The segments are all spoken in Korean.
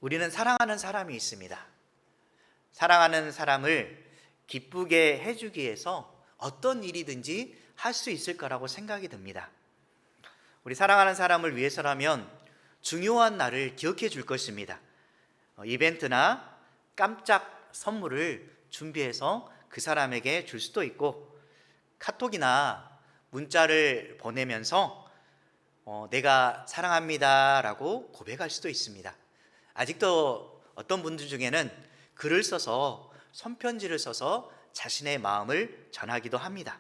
우리는 사랑하는 사람이 있습니다. 사랑하는 사람을 기쁘게 해주기 위해서 어떤 일이든지 할 수 있을 거라고 생각이 듭니다. 우리 사랑하는 사람을 위해서라면 중요한 날을 기억해 줄 것입니다. 이벤트나 깜짝 선물을 준비해서 그 사람에게 줄 수도 있고, 카톡이나 문자를 보내면서 내가 사랑합니다 라고 고백할 수도 있습니다. 아직도 어떤 분들 중에는 글을 써서, 손편지를 써서 자신의 마음을 전하기도 합니다.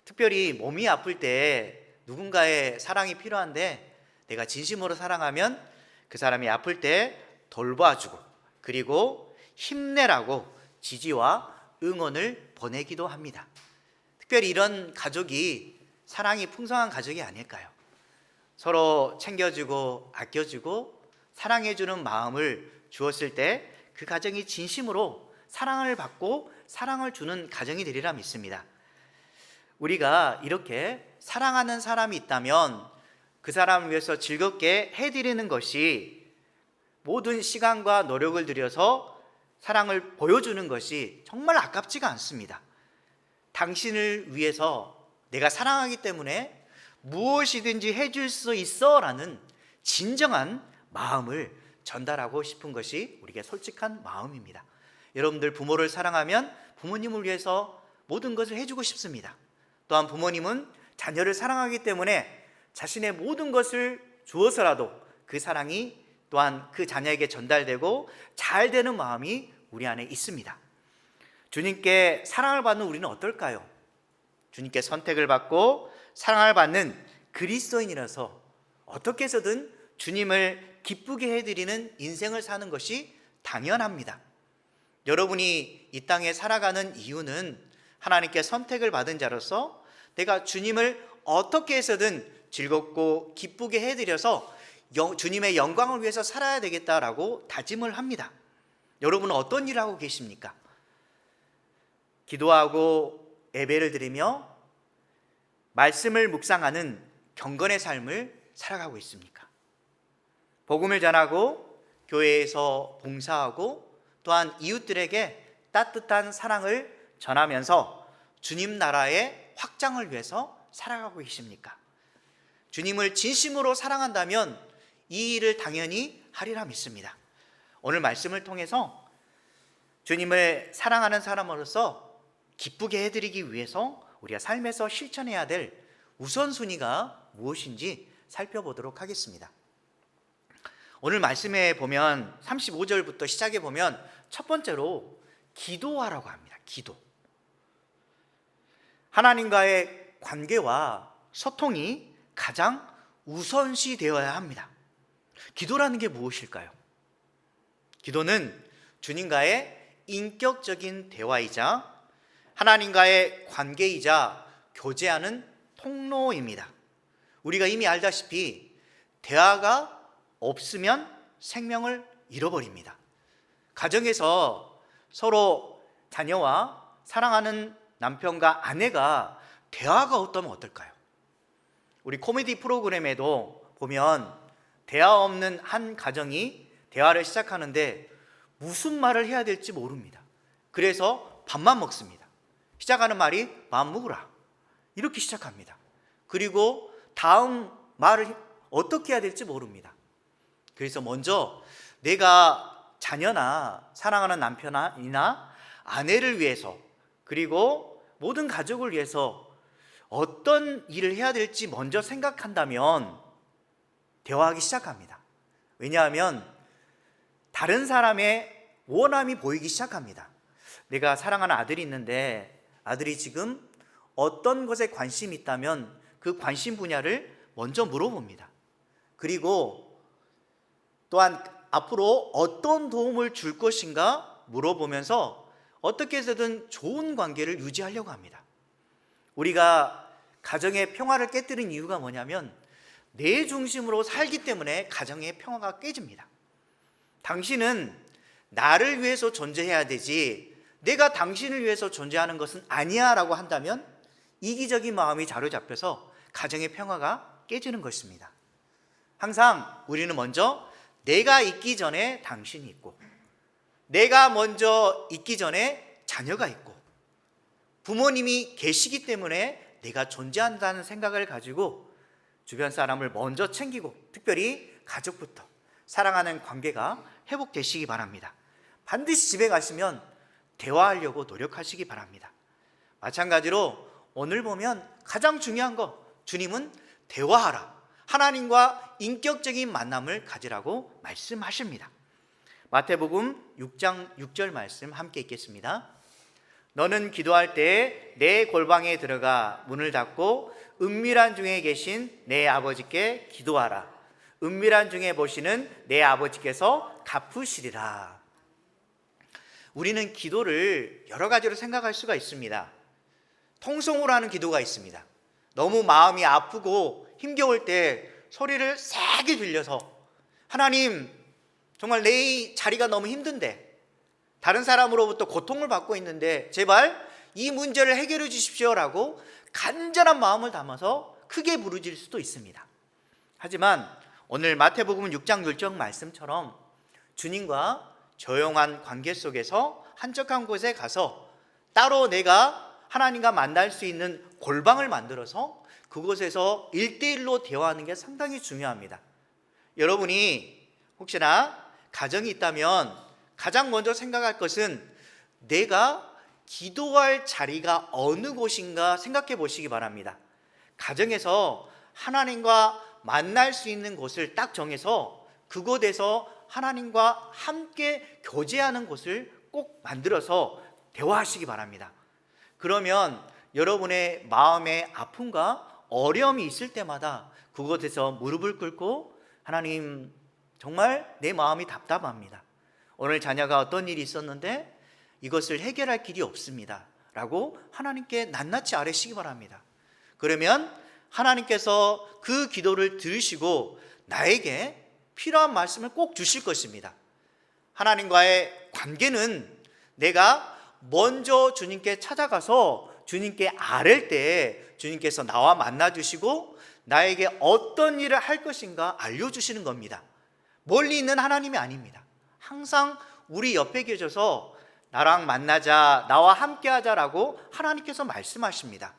특별히 몸이 아플 때 누군가의 사랑이 필요한데 내가 진심으로 사랑하면 그 사람이 아플 때 돌봐주고, 그리고 힘내라고 지지와 응원을 보내기도 합니다. 특별히 이런 가족이 사랑이 풍성한 가족이 아닐까요? 서로 챙겨주고 아껴주고 사랑해주는 마음을 주었을 때 그 가정이 진심으로 사랑을 받고 사랑을 주는 가정이 되리라 믿습니다. 우리가 이렇게 사랑하는 사람이 있다면 그 사람을 위해서 즐겁게 해드리는 것이, 모든 시간과 노력을 들여서 사랑을 보여주는 것이 정말 아깝지가 않습니다. 당신을 위해서 내가 사랑하기 때문에 무엇이든지 해줄 수 있어 라는 진정한 마음을 전달하고 싶은 것이 우리에게 솔직한 마음입니다. 여러분들 부모를 사랑하면 부모님을 위해서 모든 것을 해주고 싶습니다. 또한 부모님은 자녀를 사랑하기 때문에 자신의 모든 것을 주어서라도 그 사랑이 또한 그 자녀에게 전달되고 잘 되는 마음이 우리 안에 있습니다. 주님께 사랑을 받는 우리는 어떨까요? 주님께 선택을 받고 사랑을 받는 그리스도인이라서 어떻게 해서든 주님을 기쁘게 해드리는 인생을 사는 것이 당연합니다. 여러분이 이 땅에 살아가는 이유는 하나님께 선택을 받은 자로서 내가 주님을 어떻게 해서든 즐겁고 기쁘게 해드려서 주님의 영광을 위해서 살아야 되겠다라고 다짐을 합니다. 여러분은 어떤 일을 하고 계십니까? 기도하고 예배를 드리며 말씀을 묵상하는 경건의 삶을 살아가고 있습니까? 복음을 전하고 교회에서 봉사하고 또한 이웃들에게 따뜻한 사랑을 전하면서 주님 나라의 확장을 위해서 살아가고 계십니까? 주님을 진심으로 사랑한다면 이 일을 당연히 하리라 믿습니다. 오늘 말씀을 통해서 주님을 사랑하는 사람으로서 기쁘게 해드리기 위해서 우리가 삶에서 실천해야 될 우선순위가 무엇인지 살펴보도록 하겠습니다. 오늘 말씀에 보면 35절부터 시작해 보면 첫 번째로 기도하라고 합니다. 기도. 하나님과의 관계와 소통이 가장 우선시 되어야 합니다. 기도라는 게 무엇일까요? 기도는 주님과의 인격적인 대화이자 하나님과의 관계이자 교제하는 통로입니다. 우리가 이미 알다시피 대화가 없으면 생명을 잃어버립니다. 가정에서 서로 자녀와 사랑하는 남편과 아내가 대화가 없다면 어떨까요? 우리 코미디 프로그램에도 보면 대화 없는 한 가정이 대화를 시작하는데 무슨 말을 해야 될지 모릅니다. 그래서 밥만 먹습니다. 시작하는 말이 밥 먹으라 이렇게 시작합니다. 그리고 다음 말을 어떻게 해야 될지 모릅니다. 그래서 먼저 내가 자녀나 사랑하는 남편이나 아내를 위해서, 그리고 모든 가족을 위해서 어떤 일을 해야 될지 먼저 생각한다면 대화하기 시작합니다. 왜냐하면 다른 사람의 원함이 보이기 시작합니다. 내가 사랑하는 아들이 있는데 아들이 지금 어떤 것에 관심이 있다면 그 관심 분야를 먼저 물어봅니다. 그리고 또한 앞으로 어떤 도움을 줄 것인가 물어보면서 어떻게 해서든 좋은 관계를 유지하려고 합니다. 우리가 가정의 평화를 깨뜨린 이유가 뭐냐면 내 중심으로 살기 때문에 가정의 평화가 깨집니다. 당신은 나를 위해서 존재해야 되지 내가 당신을 위해서 존재하는 것은 아니야 라고 한다면 이기적인 마음이 자로잡혀서 가정의 평화가 깨지는 것입니다. 항상 우리는 먼저 내가 있기 전에 당신이 있고, 내가 먼저 있기 전에 자녀가 있고, 부모님이 계시기 때문에 내가 존재한다는 생각을 가지고 주변 사람을 먼저 챙기고, 특별히 가족부터 사랑하는 관계가 회복되시기 바랍니다. 반드시 집에 가시면 대화하려고 노력하시기 바랍니다. 마찬가지로 오늘 보면 가장 중요한 거, 주님은 대화하라, 하나님과 인격적인 만남을 가지라고 말씀하십니다. 마태복음 6장 6절 말씀 함께 읽겠습니다. 너는 기도할 때 내 골방에 들어가 문을 닫고 은밀한 중에 계신 내 아버지께 기도하라. 은밀한 중에 보시는 내 아버지께서 갚으시리라. 우리는 기도를 여러 가지로 생각할 수가 있습니다. 통성으로 하는 기도가 있습니다. 너무 마음이 아프고 힘겨울 때 소리를 세게 들려서, 하나님, 정말 내 자리가 너무 힘든데, 다른 사람으로부터 고통을 받고 있는데 제발 이 문제를 해결해 주십시오라고 간절한 마음을 담아서 크게 부르질 수도 있습니다. 하지만 오늘 마태복음 6장 6절 말씀처럼 주님과 조용한 관계 속에서 한적한 곳에 가서 따로 내가 하나님과 만날 수 있는 골방을 만들어서 그곳에서 1대1로 대화하는 게 상당히 중요합니다. 여러분이 혹시나 가정이 있다면 가장 먼저 생각할 것은 내가 기도할 자리가 어느 곳인가 생각해 보시기 바랍니다. 가정에서 하나님과 만날 수 있는 곳을 딱 정해서 그곳에서 하나님과 함께 교제하는 곳을 꼭 만들어서 대화하시기 바랍니다. 그러면 여러분의 마음의 아픔과 어려움이 있을 때마다 그곳에서 무릎을 꿇고, 하나님, 정말 내 마음이 답답합니다. 오늘 자녀가 어떤 일이 있었는데 이것을 해결할 길이 없습니다 라고 하나님께 낱낱이 아뢰시기 바랍니다. 그러면 하나님께서 그 기도를 들으시고 나에게 필요한 말씀을 꼭 주실 것입니다. 하나님과의 관계는 내가 먼저 주님께 찾아가서 주님께 아랠 때 주님께서 나와 만나 주시고 나에게 어떤 일을 할 것인가 알려주시는 겁니다. 멀리 있는 하나님이 아닙니다. 항상 우리 옆에 계셔서 나랑 만나자, 나와 함께 하자라고 하나님께서 말씀하십니다.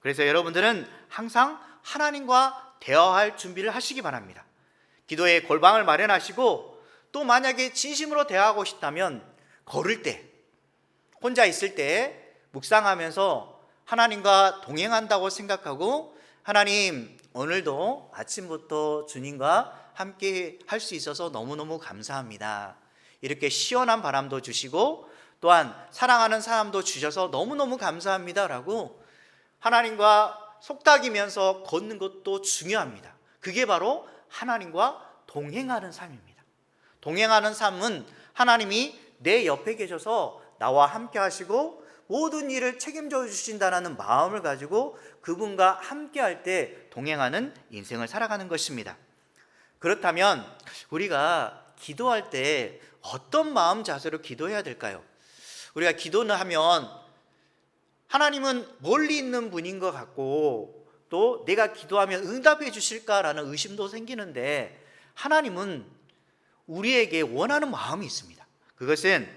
그래서 여러분들은 항상 하나님과 대화할 준비를 하시기 바랍니다. 기도의 골방을 마련하시고, 또 만약에 진심으로 대화하고 싶다면 걸을 때, 혼자 있을 때 묵상하면서 하나님과 동행한다고 생각하고, 하나님, 오늘도 아침부터 주님과 함께 할 수 있어서 너무너무 감사합니다. 이렇게 시원한 바람도 주시고 또한 사랑하는 사람도 주셔서 너무너무 감사합니다 라고 하나님과 속닥이면서 걷는 것도 중요합니다. 그게 바로 하나님과 동행하는 삶입니다. 동행하는 삶은 하나님이 내 옆에 계셔서 나와 함께 하시고 모든 일을 책임져 주신다는 마음을 가지고 그분과 함께 할 때 동행하는 인생을 살아가는 것입니다. 그렇다면 우리가 기도할 때 어떤 마음 자세로 기도해야 될까요? 우리가 기도는 하면 하나님은 멀리 있는 분인 것 같고 또 내가 기도하면 응답해 주실까라는 의심도 생기는데, 하나님은 우리에게 원하는 마음이 있습니다. 그것은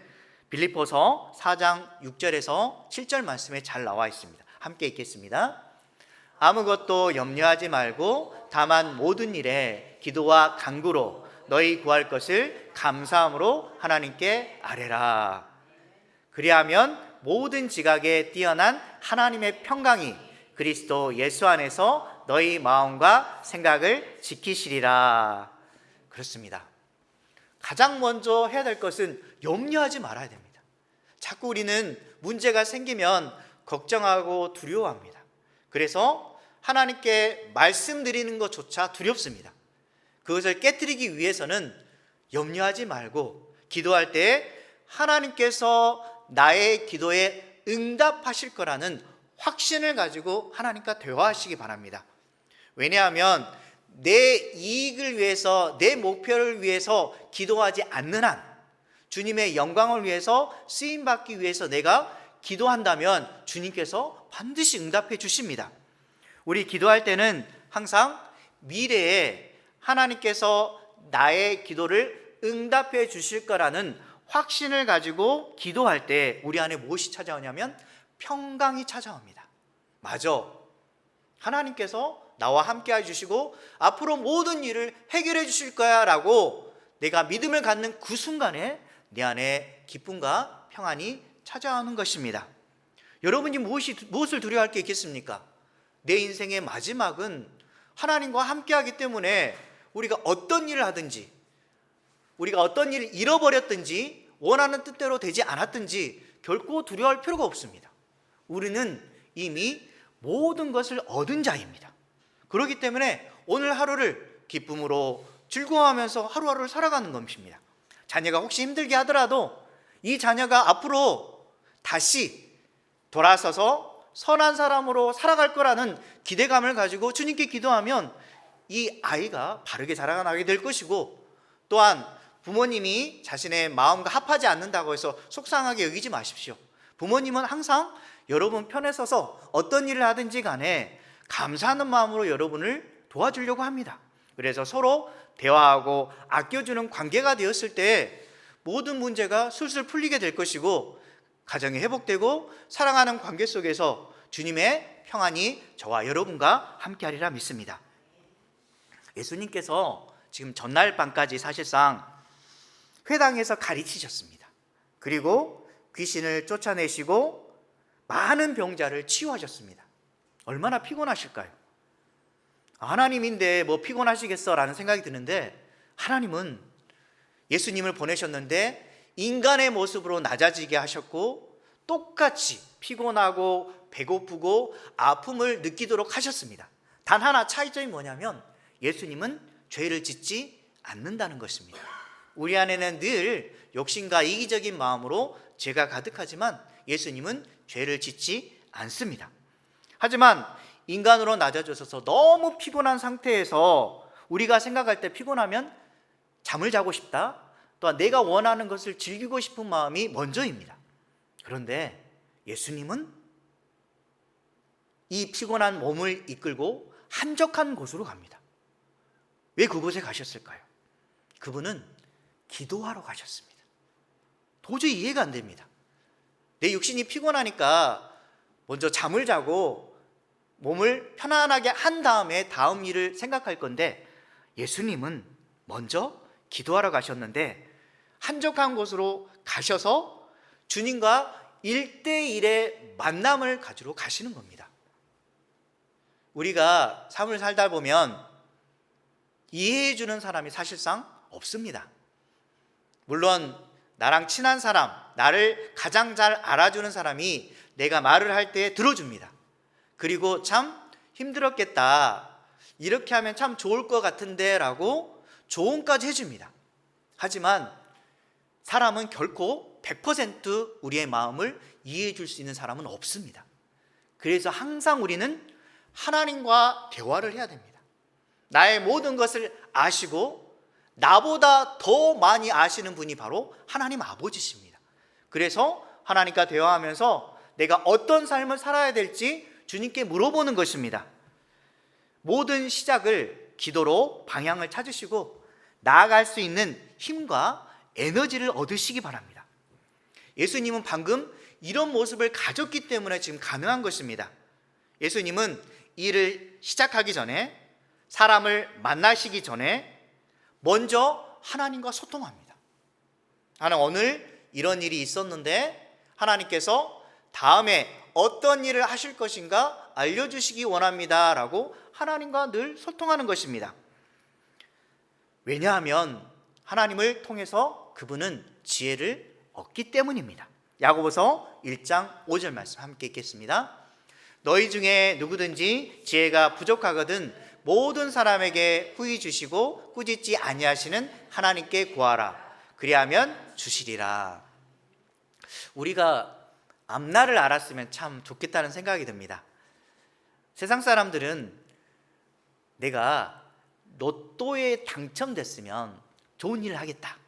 빌립보서 4장 6절에서 7절 말씀에 잘 나와 있습니다. 함께 읽겠습니다. 아무것도 염려하지 말고 다만 모든 일에 기도와 간구로 너희 구할 것을 감사함으로 하나님께 아뢰라. 그리하면 모든 지각에 뛰어난 하나님의 평강이 그리스도 예수 안에서 너희 마음과 생각을 지키시리라. 그렇습니다. 가장 먼저 해야 될 것은 염려하지 말아야 됩니다. 자꾸 우리는 문제가 생기면 걱정하고 두려워합니다. 그래서 하나님께 말씀드리는 것조차 두렵습니다. 그것을 깨뜨리기 위해서는 염려하지 말고 기도할 때 하나님께서 나의 기도에 응답하실 거라는 확신을 가지고 하나님과 대화하시기 바랍니다. 왜냐하면 내 이익을 위해서, 내 목표를 위해서 기도하지 않는 한, 주님의 영광을 위해서 쓰임받기 위해서 내가 기도한다면 주님께서 반드시 응답해 주십니다. 우리 기도할 때는 항상 미래에 하나님께서 나의 기도를 응답해 주실 거라는 확신을 가지고 기도할 때 우리 안에 무엇이 찾아오냐면 평강이 찾아옵니다. 맞아. 하나님께서 나와 함께 해주시고 앞으로 모든 일을 해결해 주실 거야 라고 내가 믿음을 갖는 그 순간에 내 안에 기쁨과 평안이 찾아오는 것입니다. 여러분이 무엇을 두려워할 게 있겠습니까? 내 인생의 마지막은 하나님과 함께 하기 때문에 우리가 어떤 일을 하든지, 우리가 어떤 일을 잃어버렸든지 원하는 뜻대로 되지 않았든지 결코 두려워할 필요가 없습니다. 우리는 이미 모든 것을 얻은 자입니다. 그렇기 때문에 오늘 하루를 기쁨으로 즐거워하면서 하루하루를 살아가는 것입니다. 자녀가 혹시 힘들게 하더라도 이 자녀가 앞으로 다시 돌아서서 선한 사람으로 살아갈 거라는 기대감을 가지고 주님께 기도하면 이 아이가 바르게 자라나게 될 것이고, 또한 부모님이 자신의 마음과 합하지 않는다고 해서 속상하게 여기지 마십시오. 부모님은 항상 여러분 편에 서서 어떤 일을 하든지 간에 감사하는 마음으로 여러분을 도와주려고 합니다. 그래서 서로 대화하고 아껴주는 관계가 되었을 때 모든 문제가 술술 풀리게 될 것이고, 가정이 회복되고 사랑하는 관계 속에서 주님의 평안이 저와 여러분과 함께하리라 믿습니다. 예수님께서 지금 전날 밤까지 사실상 회당에서 가르치셨습니다. 그리고 귀신을 쫓아내시고 많은 병자를 치유하셨습니다. 얼마나 피곤하실까요? 하나님인데 뭐 피곤하시겠어 라는 생각이 드는데, 하나님은 예수님을 보내셨는데 인간의 모습으로 낮아지게 하셨고 똑같이 피곤하고 배고프고 아픔을 느끼도록 하셨습니다. 단 하나 차이점이 뭐냐면 예수님은 죄를 짓지 않는다는 것입니다. 우리 안에는 늘 욕심과 이기적인 마음으로 죄가 가득하지만 예수님은 죄를 짓지 않습니다. 하지만 인간으로 낮아져서 너무 피곤한 상태에서 우리가 생각할 때 피곤하면 잠을 자고 싶다, 또한 내가 원하는 것을 즐기고 싶은 마음이 먼저입니다. 그런데 예수님은 이 피곤한 몸을 이끌고 한적한 곳으로 갑니다. 왜 그곳에 가셨을까요? 그분은 기도하러 가셨습니다. 도저히 이해가 안 됩니다. 내 육신이 피곤하니까 먼저 잠을 자고 몸을 편안하게 한 다음에 다음 일을 생각할 건데, 예수님은 먼저 기도하러 가셨는데 한적한 곳으로 가셔서 주님과 1대1의 만남을 가지러 가시는 겁니다. 우리가 삶을 살다 보면 이해해 주는 사람이 사실상 없습니다. 물론 나랑 친한 사람, 나를 가장 잘 알아주는 사람이 내가 말을 할 때 들어줍니다. 그리고 참 힘들었겠다, 이렇게 하면 참 좋을 것 같은데 라고 조언까지 해줍니다. 하지만 사람은 결코 100% 우리의 마음을 이해해 줄 수 있는 사람은 없습니다. 그래서 항상 우리는 하나님과 대화를 해야 됩니다. 나의 모든 것을 아시고 나보다 더 많이 아시는 분이 바로 하나님 아버지십니다. 그래서 하나님과 대화하면서 내가 어떤 삶을 살아야 될지 주님께 물어보는 것입니다. 모든 시작을 기도로 방향을 찾으시고 나아갈 수 있는 힘과 에너지를 얻으시기 바랍니다. 예수님은 방금 이런 모습을 가졌기 때문에 지금 가능한 것입니다. 예수님은 일을 시작하기 전에, 사람을 만나시기 전에 먼저 하나님과 소통합니다. 하나님, 오늘 이런 일이 있었는데 하나님께서 다음에 어떤 일을 하실 것인가 알려주시기 원합니다 라고 하나님과 늘 소통하는 것입니다. 왜냐하면 하나님을 통해서 그분은 지혜를 얻기 때문입니다. 야고보서 1장 5절 말씀 함께 읽겠습니다. 너희 중에 누구든지 지혜가 부족하거든 모든 사람에게 후히 주시고 꾸짖지 아니하시는 하나님께 구하라. 그리하면 주시리라. 우리가 앞날을 알았으면 참 좋겠다는 생각이 듭니다. 세상 사람들은 내가 로또에 당첨됐으면 좋은 일을 하겠다,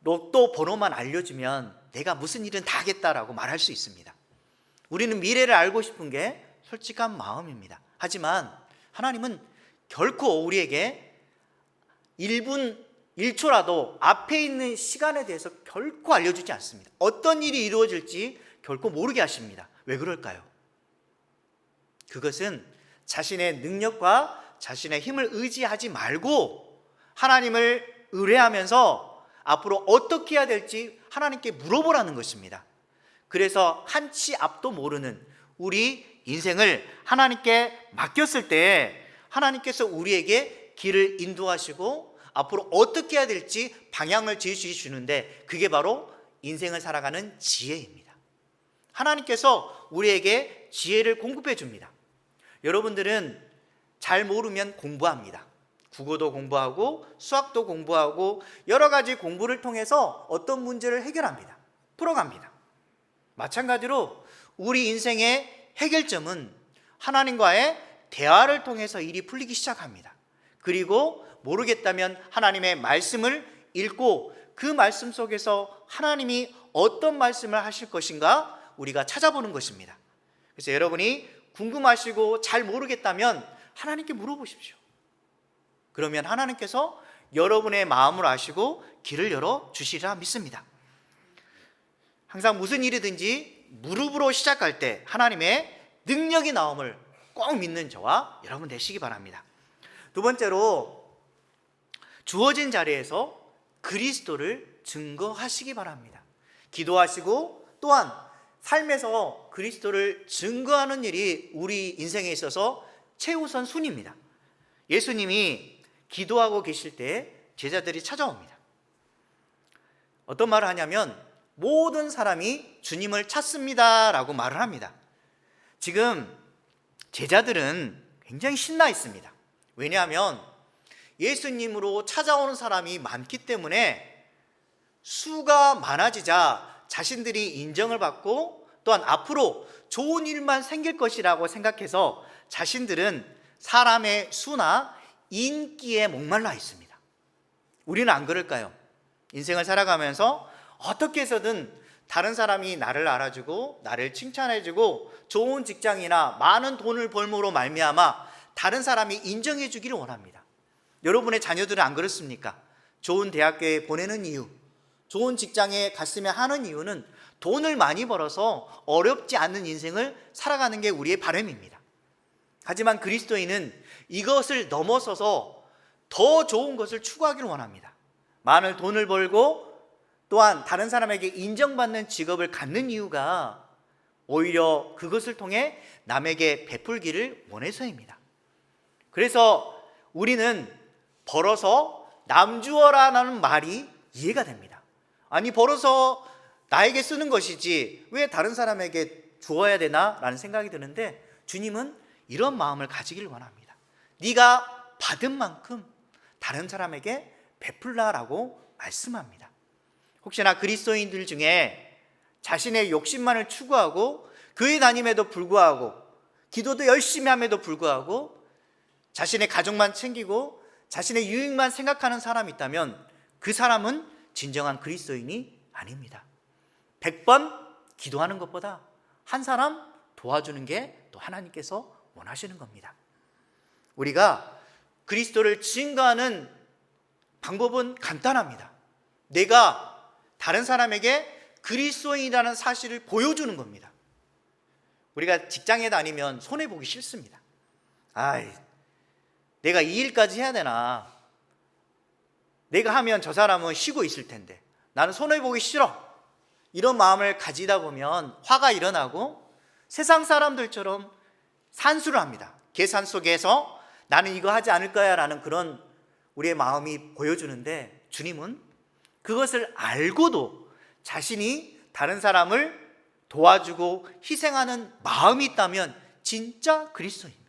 로또 번호만 알려주면 내가 무슨 일은 다 하겠다라고 말할 수 있습니다. 우리는 미래를 알고 싶은 게 솔직한 마음입니다. 하지만 하나님은 결코 우리에게 1분 1초라도 앞에 있는 시간에 대해서 결코 알려주지 않습니다. 어떤 일이 이루어질지 결코 모르게 하십니다. 왜 그럴까요? 그것은 자신의 능력과 자신의 힘을 의지하지 말고 하나님을 의뢰하면서 앞으로 어떻게 해야 될지 하나님께 물어보라는 것입니다. 그래서 한치 앞도 모르는 우리 인생을 하나님께 맡겼을 때 하나님께서 우리에게 길을 인도하시고 앞으로 어떻게 해야 될지 방향을 제시해주는데, 그게 바로 인생을 살아가는 지혜입니다. 하나님께서 우리에게 지혜를 공급해 줍니다. 여러분들은 잘 모르면 공부합니다. 국어도 공부하고 수학도 공부하고 여러 가지 공부를 통해서 어떤 문제를 해결합니다. 풀어갑니다. 마찬가지로 우리 인생의 해결점은 하나님과의 대화를 통해서 일이 풀리기 시작합니다. 그리고 모르겠다면 하나님의 말씀을 읽고 그 말씀 속에서 하나님이 어떤 말씀을 하실 것인가 우리가 찾아보는 것입니다. 그래서 여러분이 궁금하시고 잘 모르겠다면 하나님께 물어보십시오. 그러면 하나님께서 여러분의 마음을 아시고 길을 열어주시리라 믿습니다. 항상 무슨 일이든지 무릎으로 시작할 때 하나님의 능력이 나옴을 꼭 믿는 저와 여러분 되시기 바랍니다. 두 번째로, 주어진 자리에서 그리스도를 증거하시기 바랍니다. 기도하시고 또한 삶에서 그리스도를 증거하는 일이 우리 인생에 있어서 최우선 순위입니다. 예수님이 기도하고 계실 때 제자들이 찾아옵니다. 어떤 말을 하냐면 모든 사람이 주님을 찾습니다 라고 말을 합니다. 지금 제자들은 굉장히 신나 있습니다. 왜냐하면 예수님으로 찾아오는 사람이 많기 때문에 수가 많아지자 자신들이 인정을 받고 또한 앞으로 좋은 일만 생길 것이라고 생각해서 자신들은 사람의 수나 인기에 목말라 있습니다. 우리는 안 그럴까요? 인생을 살아가면서 어떻게 해서든 다른 사람이 나를 알아주고 나를 칭찬해주고 좋은 직장이나 많은 돈을 벌므로 말미암아 다른 사람이 인정해 주기를 원합니다. 여러분의 자녀들은 안 그렇습니까? 좋은 대학교에 보내는 이유, 좋은 직장에 갔으면 하는 이유는 돈을 많이 벌어서 어렵지 않은 인생을 살아가는 게 우리의 바람입니다. 하지만 그리스도인은 이것을 넘어서서 더 좋은 것을 추구하기를 원합니다. 많은 돈을 벌고 또한 다른 사람에게 인정받는 직업을 갖는 이유가 오히려 그것을 통해 남에게 베풀기를 원해서입니다. 그래서 우리는 벌어서 남 주어라는 말이 이해가 됩니다. 아니, 벌어서 나에게 쓰는 것이지 왜 다른 사람에게 주어야 되나? 라는 생각이 드는데 주님은 이런 마음을 가지길 원합니다. 네가 받은 만큼 다른 사람에게 베풀라라고 말씀합니다. 혹시나 그리스도인들 중에 자신의 욕심만을 추구하고 교회 다님에도 불구하고 기도도 열심히 함에도 불구하고 자신의 가족만 챙기고 자신의 유익만 생각하는 사람이 있다면 그 사람은 진정한 그리스도인이 아닙니다. 100번 기도하는 것보다 한 사람 도와주는 게 또 하나님께서 원하시는 겁니다. 우리가 그리스도를 증거하는 방법은 간단합니다. 내가 다른 사람에게 그리스도인이라는 사실을 보여주는 겁니다. 우리가 직장에 다니면 손해보기 싫습니다. 내가 이 일까지 해야 되나? 내가 하면 저 사람은 쉬고 있을 텐데 나는 손해보기 싫어. 이런 마음을 가지다 보면 화가 일어나고 세상 사람들처럼 산수를 합니다. 계산 속에서 나는 이거 하지 않을 거야 라는 그런 우리의 마음이 보여주는데 주님은 그것을 알고도 자신이 다른 사람을 도와주고 희생하는 마음이 있다면 진짜 그리스도입니다.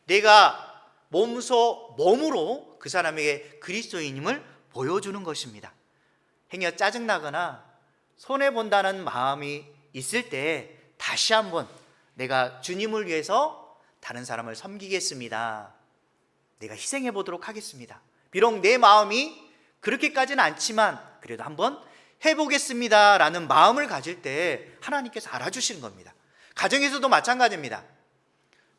내가 몸으로 그 사람에게 그리스도인임을 보여주는 것입니다. 행여 짜증나거나 손해본다는 마음이 있을 때 다시 한번 내가 주님을 위해서 다른 사람을 섬기겠습니다. 내가 희생해 보도록 하겠습니다. 비록 내 마음이 그렇게까지는 않지만 그래도 한번 해보겠습니다 라는 마음을 가질 때 하나님께서 알아주시는 겁니다. 가정에서도 마찬가지입니다.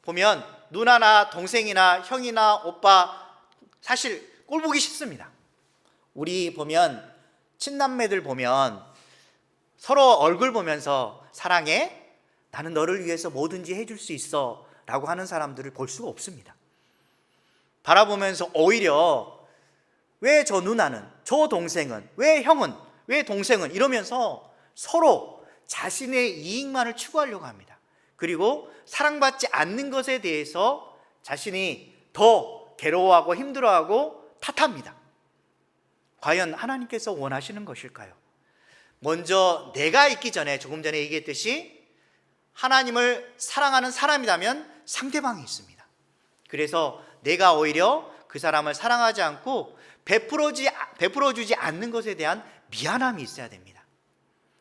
보면 누나나 동생이나 형이나 오빠, 사실 꼴 보기 싫습니다. 우리 보면 친남매들 보면 서로 얼굴 보면서 사랑해? 나는 너를 위해서 뭐든지 해줄 수 있어 라고 하는 사람들을 볼 수가 없습니다. 바라보면서 오히려 왜 저 누나는, 저 동생은, 왜 형은, 왜 동생은 이러면서 서로 자신의 이익만을 추구하려고 합니다. 그리고 사랑받지 않는 것에 대해서 자신이 더 괴로워하고 힘들어하고 탓합니다. 과연 하나님께서 원하시는 것일까요? 먼저 내가 있기 전에, 조금 전에 얘기했듯이 하나님을 사랑하는 사람이라면 상대방이 있습니다. 그래서 내가 오히려 그 사람을 사랑하지 않고 베풀어주지 않는 것에 대한 미안함이 있어야 됩니다.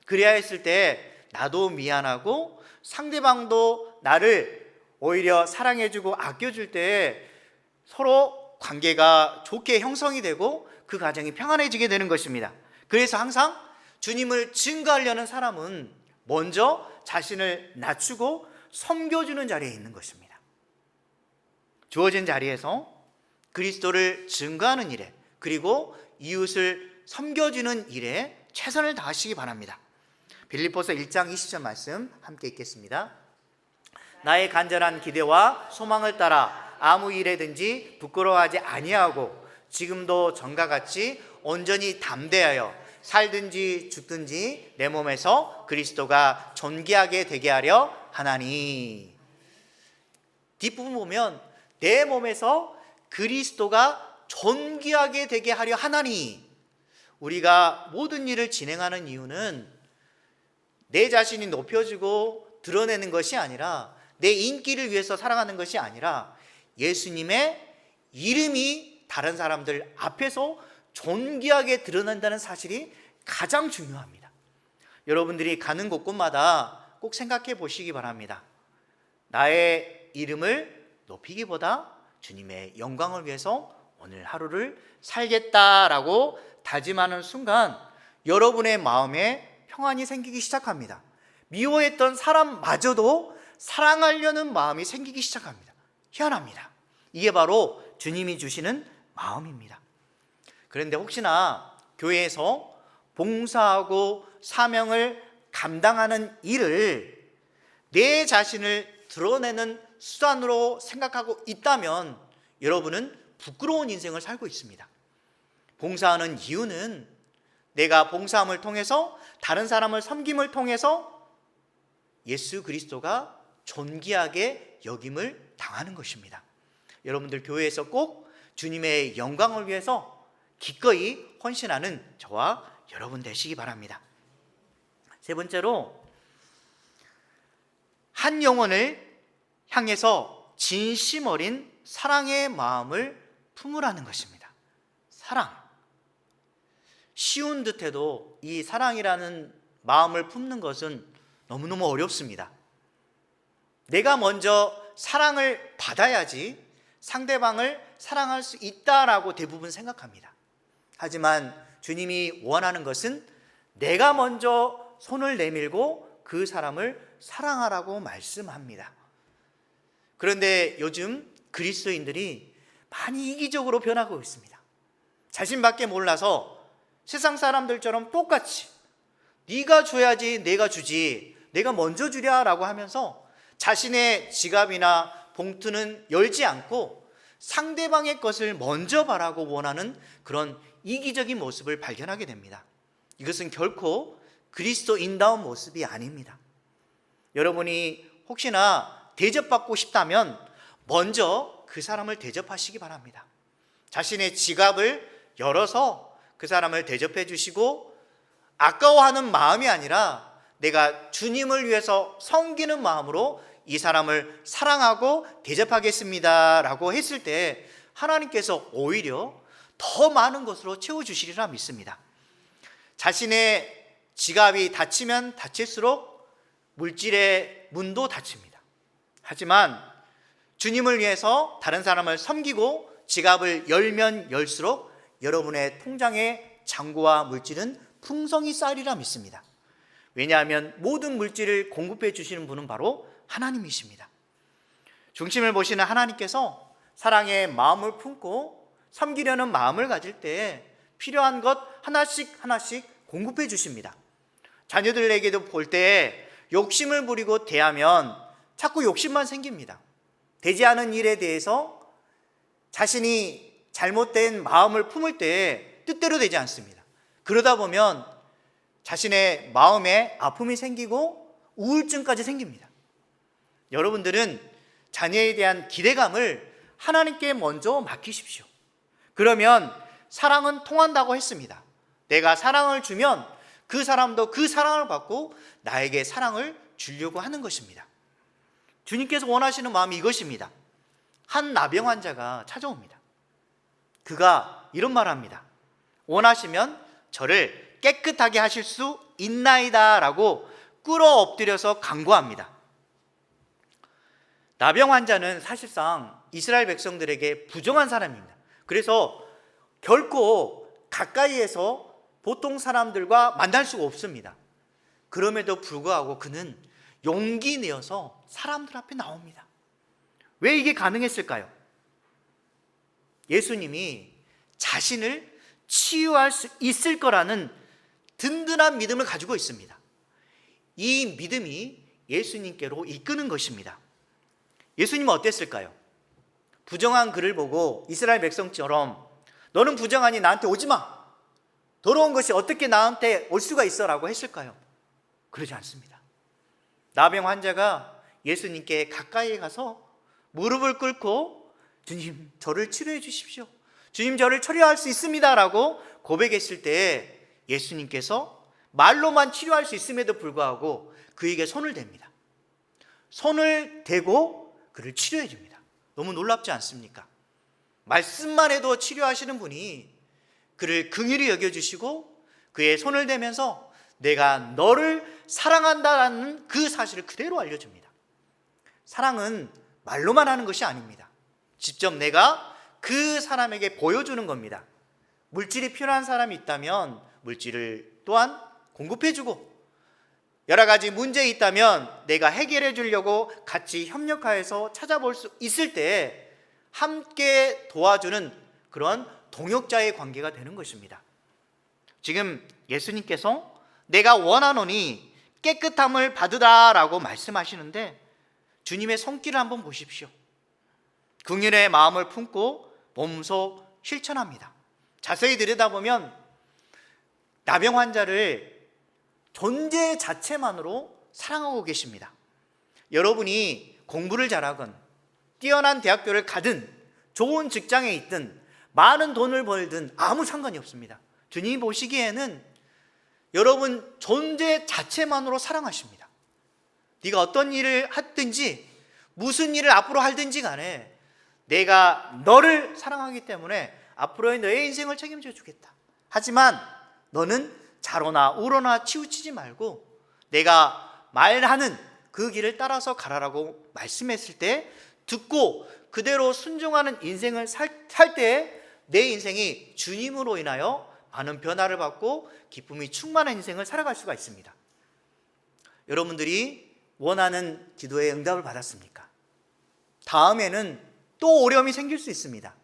그래야 했을 때 나도 미안하고 상대방도 나를 오히려 사랑해주고 아껴줄 때 서로 관계가 좋게 형성이 되고 그 가정이 평안해지게 되는 것입니다. 그래서 항상 주님을 증거하려는 사람은 먼저 자신을 낮추고 섬겨주는 자리에 있는 것입니다. 주어진 자리에서 그리스도를 증거하는 일에, 그리고 이웃을 섬겨주는 일에 최선을 다하시기 바랍니다. 빌립보서 1장 20절 말씀 함께 읽겠습니다. 나의 간절한 기대와 소망을 따라 아무 일에든지 부끄러워하지 아니하고 지금도 전과 같이 온전히 담대하여 살든지 죽든지 내 몸에서 그리스도가 존귀하게 되게 하려 하나니. 뒷부분 보면 내 몸에서 그리스도가 존귀하게 되게 하려 하나니. 우리가 모든 일을 진행하는 이유는 내 자신이 높여지고 드러내는 것이 아니라, 내 인기를 위해서 살아가는 것이 아니라 예수님의 이름이 다른 사람들 앞에서 존귀하게 드러난다는 사실이 가장 중요합니다. 여러분들이 가는 곳곳마다 꼭 생각해 보시기 바랍니다. 나의 이름을 높이기보다 주님의 영광을 위해서 오늘 하루를 살겠다라고 다짐하는 순간 여러분의 마음에 평안이 생기기 시작합니다. 미워했던 사람마저도 사랑하려는 마음이 생기기 시작합니다. 희한합니다. 이게 바로 주님이 주시는 마음입니다. 그런데 혹시나 교회에서 봉사하고 사명을 감당하는 일을 내 자신을 드러내는 수단으로 생각하고 있다면 여러분은 부끄러운 인생을 살고 있습니다. 봉사하는 이유는 내가 봉사함을 통해서, 다른 사람을 섬김을 통해서 예수 그리스도가 존귀하게 여김을 당하는 것입니다. 여러분들 교회에서 꼭 주님의 영광을 위해서 기꺼이 헌신하는 저와 여러분 되시기 바랍니다. 세 번째로, 한 영혼을 향해서 진심 어린 사랑의 마음을 품으라는 것입니다. 사랑. 쉬운 듯해도 이 사랑이라는 마음을 품는 것은 너무너무 어렵습니다. 내가 먼저 사랑을 받아야지 상대방을 사랑할 수 있다라고 대부분 생각합니다. 하지만 주님이 원하는 것은 내가 먼저 손을 내밀고 그 사람을 사랑하라고 말씀합니다. 그런데 요즘 그리스도인들이 많이 이기적으로 변하고 있습니다. 자신밖에 몰라서 세상 사람들처럼 똑같이 네가 줘야지 내가 주지, 내가 먼저 주랴라고 하면서 자신의 지갑이나 봉투는 열지 않고 상대방의 것을 먼저 바라고 원하는 그런 이기적인 모습을 발견하게 됩니다. 이것은 결코 그리스도인다운 모습이 아닙니다. 여러분이 혹시나 대접받고 싶다면 먼저 그 사람을 대접하시기 바랍니다. 자신의 지갑을 열어서 그 사람을 대접해 주시고, 아까워하는 마음이 아니라 내가 주님을 위해서 섬기는 마음으로 이 사람을 사랑하고 대접하겠습니다 라고 했을 때 하나님께서 오히려 더 많은 것으로 채워주시리라 믿습니다. 자신의 지갑이 닫히면 닫힐수록 물질의 문도 닫힙니다. 하지만 주님을 위해서 다른 사람을 섬기고 지갑을 열면 열수록 여러분의 통장의 잔고와 물질은 풍성히 쌓이리라 믿습니다. 왜냐하면 모든 물질을 공급해 주시는 분은 바로 하나님이십니다. 중심을 보시는 하나님께서 사랑의 마음을 품고 섬기려는 마음을 가질 때 필요한 것 하나씩 하나씩 공급해 주십니다. 자녀들에게도 볼 때 욕심을 부리고 대하면 자꾸 욕심만 생깁니다. 되지 않은 일에 대해서 자신이 잘못된 마음을 품을 때 뜻대로 되지 않습니다. 그러다 보면 자신의 마음에 아픔이 생기고 우울증까지 생깁니다. 여러분들은 자녀에 대한 기대감을 하나님께 먼저 맡기십시오. 그러면 사랑은 통한다고 했습니다. 내가 사랑을 주면 그 사람도 그 사랑을 받고 나에게 사랑을 주려고 하는 것입니다. 주님께서 원하시는 마음이 이것입니다. 한 나병 환자가 찾아옵니다. 그가 이런 말을 합니다. 원하시면 저를 깨끗하게 하실 수 있나이다 라고 꿇어 엎드려서 간구합니다. 나병 환자는 사실상 이스라엘 백성들에게 부정한 사람입니다. 그래서 결코 가까이에서 보통 사람들과 만날 수가 없습니다. 그럼에도 불구하고 그는 용기 내어서 사람들 앞에 나옵니다. 왜 이게 가능했을까요? 예수님이 자신을 치유할 수 있을 거라는 든든한 믿음을 가지고 있습니다. 이 믿음이 예수님께로 이끄는 것입니다. 예수님은 어땠을까요? 부정한 그를 보고 이스라엘 백성처럼 너는 부정하니 나한테 오지 마. 더러운 것이 어떻게 나한테 올 수가 있어 라고 했을까요? 그러지 않습니다. 나병 환자가 예수님께 가까이 가서 무릎을 꿇고 주님 저를 치료해 주십시오. 주님 저를 치료할 수 있습니다 라고 고백했을 때 예수님께서 말로만 치료할 수 있음에도 불구하고 그에게 손을 댑니다. 손을 대고 그를 치료해 줍니다. 너무 놀랍지 않습니까? 말씀만 해도 치료하시는 분이 그를 긍휼히 여겨주시고 그의 손을 대면서 내가 너를 사랑한다라는 그 사실을 그대로 알려줍니다. 사랑은 말로만 하는 것이 아닙니다. 직접 내가 그 사람에게 보여주는 겁니다. 물질이 필요한 사람이 있다면 물질을 또한 공급해주고 여러 가지 문제 있다면 내가 해결해 주려고 같이 협력하여서 찾아볼 수 있을 때 함께 도와주는 그런 동역자의 관계가 되는 것입니다. 지금 예수님께서 내가 원하노니 깨끗함을 받으라라고 말씀하시는데 주님의 손길을 한번 보십시오. 긍휼의 마음을 품고 몸소 실천합니다. 자세히 들여다보면 나병 환자를 존재 자체만으로 사랑하고 계십니다. 여러분이 공부를 잘하건 뛰어난 대학교를 가든 좋은 직장에 있든 많은 돈을 벌든 아무 상관이 없습니다. 주님이 보시기에는 여러분 존재 자체만으로 사랑하십니다. 네가 어떤 일을 하든지 무슨 일을 앞으로 하든지 간에 내가 너를 사랑하기 때문에 앞으로의 너의 인생을 책임져 주겠다. 하지만 너는 자로나 우로나 치우치지 말고 내가 말하는 그 길을 따라서 가라라고 말씀했을 때 듣고 그대로 순종하는 인생을 살 때 내 인생이 주님으로 인하여 많은 변화를 받고 기쁨이 충만한 인생을 살아갈 수가 있습니다. 여러분들이 원하는 기도에 응답을 받았습니까? 다음에는 또 어려움이 생길 수 있습니다.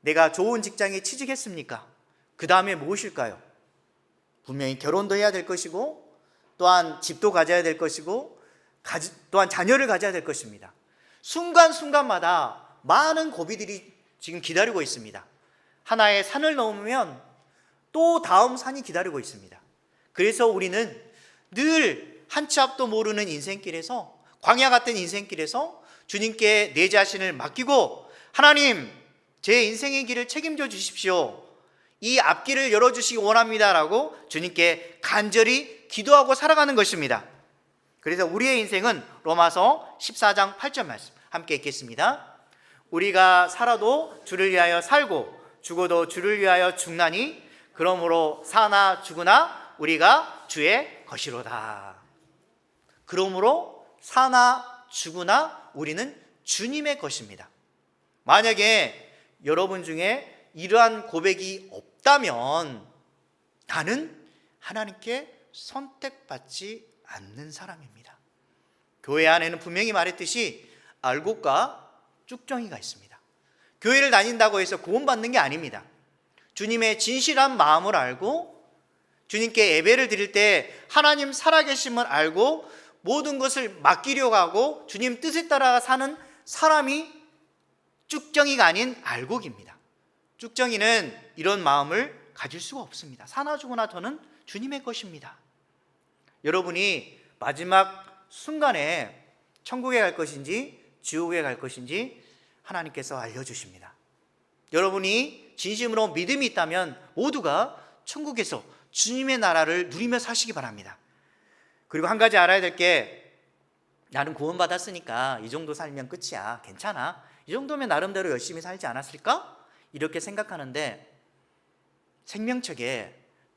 내가 좋은 직장에 취직했습니까? 그 다음에 무엇일까요? 분명히 결혼도 해야 될 것이고 또한 집도 가져야 될 것이고 또한 자녀를 가져야 될 것입니다. 순간순간마다 많은 고비들이 지금 기다리고 있습니다. 하나의 산을 넘으면 또 다음 산이 기다리고 있습니다. 그래서 우리는 늘 한 치 앞도 모르는 인생길에서 광야 같은 인생길에서 주님께 내 자신을 맡기고 하나님 제 인생의 길을 책임져 주십시오. 이 앞길을 열어주시기 원합니다라고 주님께 간절히 기도하고 살아가는 것입니다. 그래서 우리의 인생은 로마서 14장 8절 말씀 함께 읽겠습니다. 우리가 살아도 주를 위하여 살고 죽어도 주를 위하여 죽나니 그러므로 사나 죽으나 우리가 주의 것이로다. 그러므로 사나 죽으나 우리는 주님의 것입니다. 만약에 여러분 중에 이러한 고백이 없다면 나는 하나님께 선택받지 않는 사람입니다. 교회 안에는 분명히 말했듯이 알곡과 쭉정이가 있습니다. 교회를 다닌다고 해서 구원받는 게 아닙니다. 주님의 진실한 마음을 알고 주님께 예배를 드릴 때 하나님 살아계심을 알고 모든 것을 맡기려고 하고 주님 뜻에 따라 사는 사람이 쭉정이가 아닌 알곡입니다. 쭉정이는 이런 마음을 가질 수가 없습니다. 사나 죽으나 저는 주님의 것입니다. 여러분이 마지막 순간에 천국에 갈 것인지 지옥에 갈 것인지 하나님께서 알려주십니다. 여러분이 진심으로 믿음이 있다면 모두가 천국에서 주님의 나라를 누리며 사시기 바랍니다. 그리고 한 가지 알아야 될 게, 나는 구원받았으니까 이 정도 살면 끝이야, 괜찮아, 이 정도면 나름대로 열심히 살지 않았을까? 이렇게 생각하는데 생명책에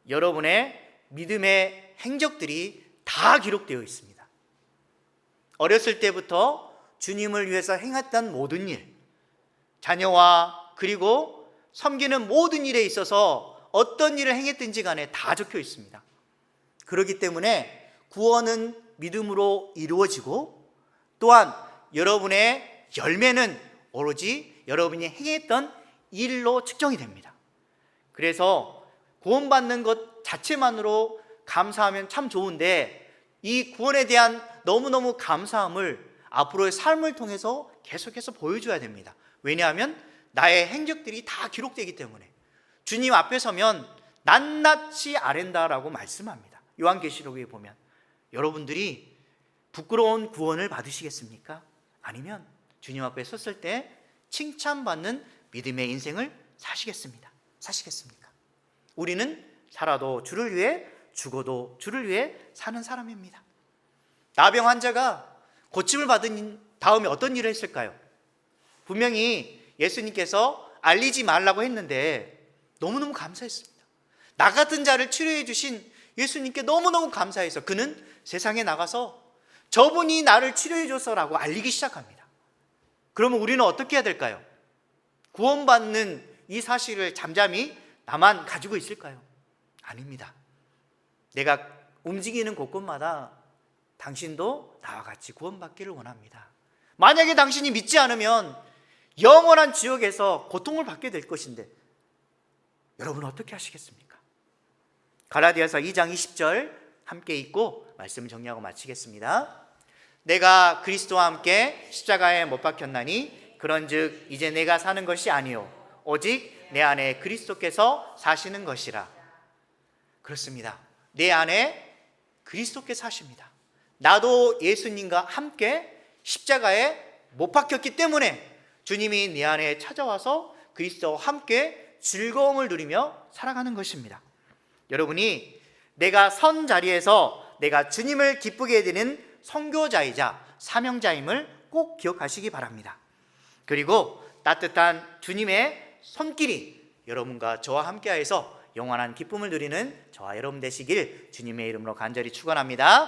여러분의 믿음의 행적들이 다 기록되어 있습니다. 어렸을 때부터 주님을 위해서 행했던 모든 일, 자녀와 그리고 섬기는 모든 일에 있어서 어떤 일을 행했든지 간에 다 적혀 있습니다. 그렇기 때문에 구원은 믿음으로 이루어지고, 또한 여러분의 열매는 오로지 여러분이 행했던 일로 측정이 됩니다. 그래서 구원받는 것 자체만으로 감사하면 참 좋은데, 이 구원에 대한 너무너무 감사함을 앞으로의 삶을 통해서 계속해서 보여줘야 됩니다. 왜냐하면 나의 행적들이 다 기록되기 때문에. 주님 앞에 서면 낱낱이 아랜다라고 말씀합니다. 요한계시록에 보면. 여러분들이 부끄러운 구원을 받으시겠습니까? 아니면 주님 앞에 섰을 때 칭찬받는 믿음의 인생을 사시겠습니까? 우리는 살아도 주를 위해, 죽어도 주를 위해 사는 사람입니다. 나병 환자가 고침을 받은 다음에 어떤 일을 했을까요? 분명히 예수님께서 알리지 말라고 했는데 너무너무 감사했습니다. 나 같은 자를 치료해 주신 예수님께 너무너무 감사해서 그는 세상에 나가서 저분이 나를 치료해 줘서라고 알리기 시작합니다. 그러면 우리는 어떻게 해야 될까요? 구원받는 이 사실을 잠잠히 나만 가지고 있을까요? 아닙니다. 내가 움직이는 곳곳마다 당신도 나와 같이 구원받기를 원합니다. 만약에 당신이 믿지 않으면 영원한 지옥에서 고통을 받게 될 것인데 여러분 어떻게 하시겠습니까? 갈라디아서 2장 20절 함께 읽고 말씀을 정리하고 마치겠습니다. 내가 그리스도와 함께 십자가에 못 박혔나니 그런즉 이제 내가 사는 것이 아니요 오직 내 안에 그리스도께서 사시는 것이라. 그렇습니다. 내 안에 그리스도께서 사십니다. 나도 예수님과 함께 십자가에 못 박혔기 때문에 주님이 내 안에 찾아와서 그리스도와 함께 즐거움을 누리며 살아가는 것입니다. 여러분이 내가 선 자리에서 내가 주님을 기쁘게 해드리는 선교자이자 사명자임을 꼭 기억하시기 바랍니다. 그리고 따뜻한 주님의 손길이 여러분과 저와 함께하여서 영원한 기쁨을 누리는 저와 여러분 되시길 주님의 이름으로 간절히 축원합니다.